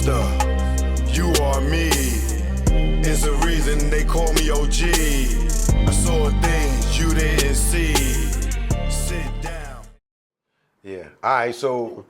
monster. You are me. Is the reason they call me OG. I saw things you didn't see. Sit down. Yeah. All right, so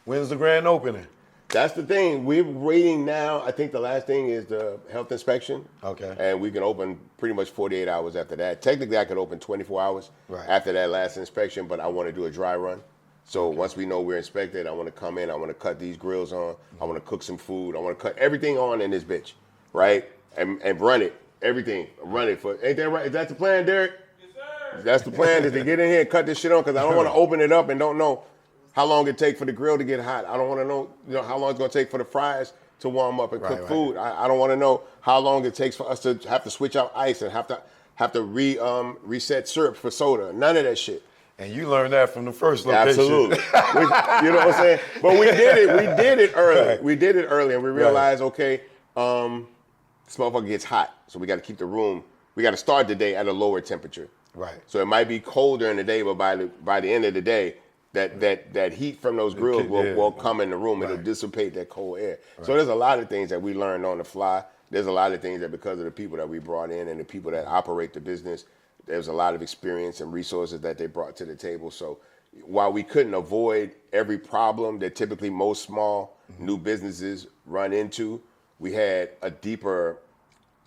when's the grand opening? That's the thing. We're waiting now. I think the last thing is the health inspection. Okay. And we can open pretty much 48 hours after that. Technically, I could open 24 hours after that last inspection, but I want to do a dry run. So once we know we're inspected, I want to come in. I want to cut these grills on. I want to cook some food. I want to cut everything on in this bitch, right? And run it. Everything. Run it for. Ain't that right? Is that the plan, Derek? Yes, sir. That's the plan, is to get in here and cut this shit on, because I don't want to open it up and don't know how long it take for the grill to get hot. I don't want to know, how long it's going to take for the fries to warm up and cook food. I don't want to know how long it takes for us to have to switch out ice and have to reset syrup for soda. None of that shit. And you learned that from the first location. Absolutely. You know what I'm saying? But we did it. We did it early. Right. We did it early, and we realized, okay, this motherfucker gets hot, so we got to keep the room. We got to start the day at a lower temperature. Right. So it might be colder in the day, but by the end of the day, that heat from those grills will come in the room. It'll dissipate that cold air. Right. So there's a lot of things that we learned on the fly. There's a lot of things that because of the people that we brought in and the people that operate the business, there's a lot of experience and resources that they brought to the table. So while we couldn't avoid every problem that typically most small new businesses run into, we had a deeper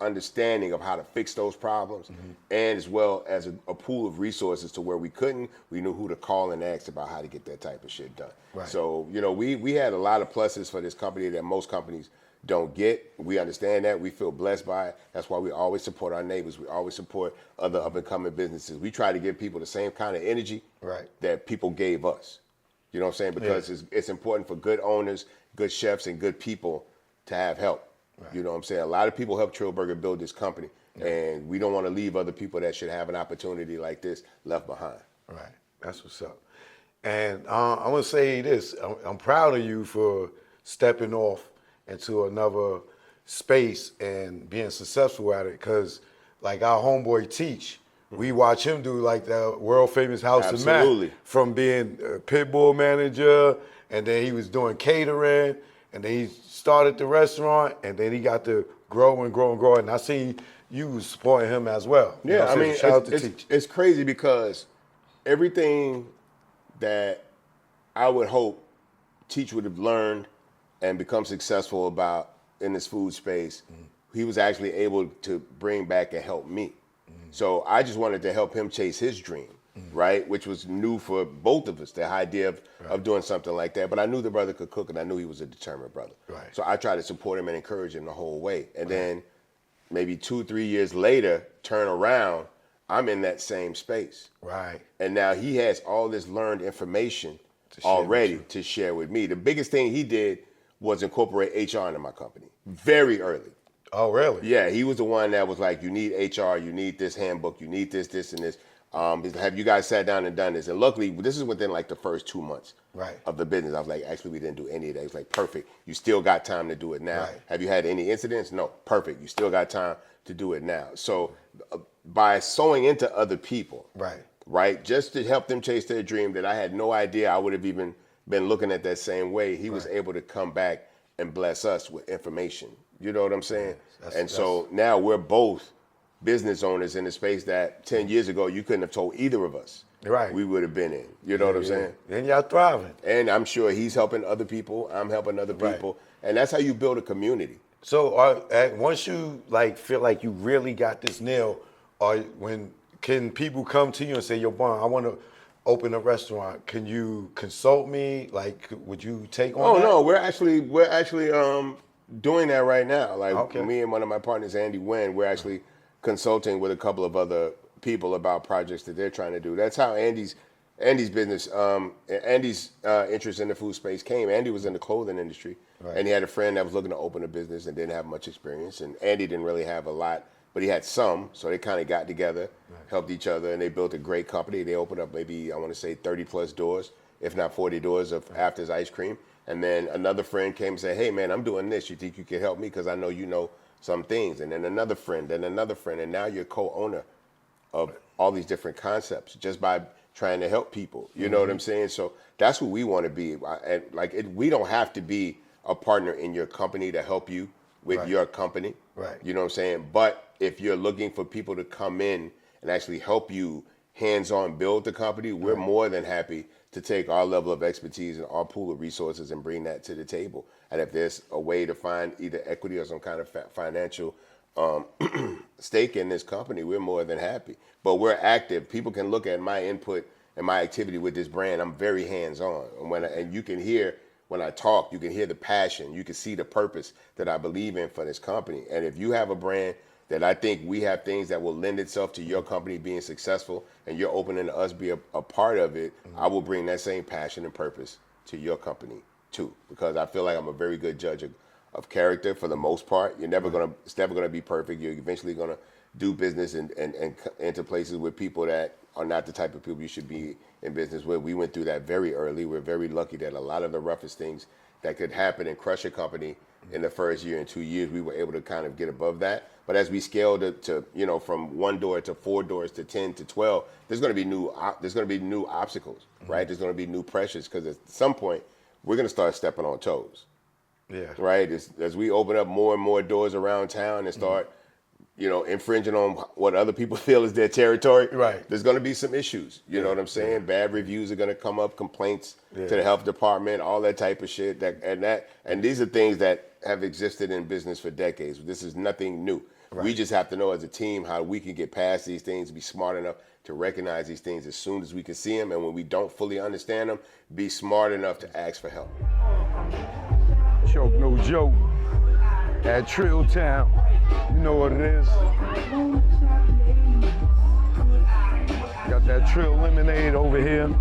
understanding of how to fix those problems, and as well as a pool of resources to where we knew who to call and ask about how to get that type of shit done. Right. So, we had a lot of pluses for this company that most companies don't get. We understand that. We feel blessed by it. That's why we always support our neighbors. We always support other up-and-coming businesses. We try to give people the same kind of energy that people gave us. You know what I'm saying? Because it's important for good owners, good chefs, and good people to have help. Right. You know what I'm saying? A lot of people helped Trill Burger build this company, and we don't want to leave other people that should have an opportunity like this left behind. Right. That's what's up. And I want to say this. I'm proud of you for stepping off into another space and being successful at it, because like our homeboy Teach, we watch him do like the world famous House of Mac, from being a pit bull manager, and then he was doing catering, and then he started the restaurant, and then he got to grow and grow and grow. And I seen you supporting him as well. Yeah, I mean, shout out to Teach. It's crazy because everything that I would hope Teach would have learned and become successful about in this food space, he was actually able to bring back and help me. So I just wanted to help him chase his dream, right? Which was new for both of us, the idea of doing something like that. But I knew the brother could cook, and I knew he was a determined brother. Right. So I tried to support him and encourage him the whole way. And then maybe 2-3 years later, turn around, I'm in that same space. Right. And now he has all this learned information already to share with me. The biggest thing he did was incorporate HR into my company very early. Oh, really? Yeah, he was the one that was like, you need HR, you need this handbook, you need this, this, and this. Have you guys sat down and done this? And luckily, this is within like the first 2 months of the business. I was like, actually, we didn't do any of that. He was like, perfect. You still got time to do it now. Right. Have you had any incidents? No. Perfect. You still got time to do it now. So by sewing into other people, right, just to help them chase their dream that I had no idea I would have even been looking at that same way, he was able to come back and bless us with information. You know what I'm saying? So now we're both business owners in a space that 10 years ago you couldn't have told either of us we would have been in. You know what I'm saying? And y'all thriving. And I'm sure he's helping other people, I'm helping other people. And that's how you build a community. So once you feel like you really got this nail, can people come to you and say, yo, Bon, I want to open a restaurant. Can you consult me? Like, would you take on that? No, we're actually doing that right now. Like me and one of my partners, Andy Wynn, we're actually consulting with a couple of other people about projects that they're trying to do. That's how Andy's business, Andy's interest in the food space came. Andy was in the clothing industry, and he had a friend that was looking to open a business and didn't have much experience. And Andy didn't really have a lot, but he had some. So they kind of got together, helped each other, and they built a great company. They opened up maybe, I want to say 30 plus doors, if not 40 doors of After's Ice Cream. And then another friend came and said, hey man, I'm doing this. You think you can help me? Because I know you know some things. And then another friend, and now you're co-owner of all these different concepts just by trying to help people. You know what I'm saying? So that's who we want to be. We don't have to be a partner in your company to help you with Right. your company. Right. You know what I'm saying? But if you're looking for people to come in and actually help you hands-on build the company, we're more than happy to take our level of expertise and our pool of resources and bring that to the table. And if there's a way to find either equity or some kind of financial stake in this company, we're more than happy. But we're active. People can look at my input and my activity with this brand. I'm very hands-on. And you can hear when I talk, you can hear the passion. You can see the purpose that I believe in for this company. And if you have a brand that I think we have things that will lend itself to your company being successful and you're opening to us be a part of it, I will bring that same passion and purpose to your company too. Because I feel like I'm a very good judge of character for the most part. It's never gonna be perfect. You're eventually gonna do business and enter places with people that are not the type of people you should be in business with. We went through that very early. We're very lucky that a lot of the roughest things that could happen and crush a company in the first year and 2 years, we were able to kind of get above that. But as we scaled it to from 1 door to 4 doors to 10 to 12, there's going to be new obstacles, right? There's going to be new pressures because at some point we're going to start stepping on toes. Yeah. Right. As we open up more and more doors around town and start, infringing on what other people feel is their territory. Right. There's going to be some issues. You know what I'm saying? Yeah. Bad reviews are going to come up, complaints to the health department, all that type of shit. And these are things that have existed in business for decades. This is nothing new. Right. We just have to know as a team how we can get past these things, be smart enough to recognize these things as soon as we can see them. And when we don't fully understand them, be smart enough to ask for help. Choke no joke at Trill Town. You know what it is. Got that Trill lemonade over here.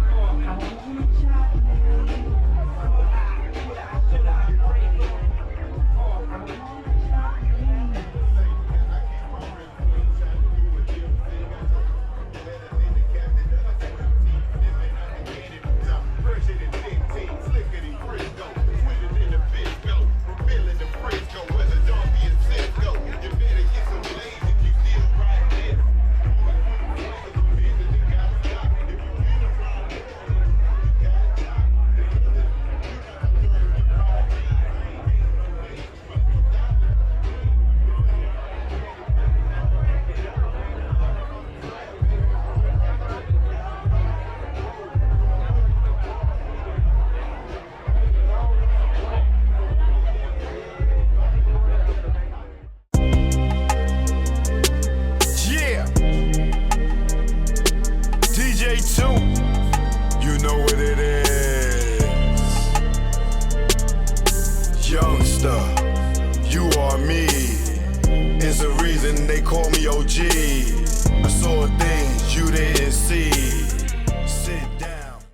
You know what it is. Youngster, you are me. Is a reason they call me OG. I saw things you didn't see.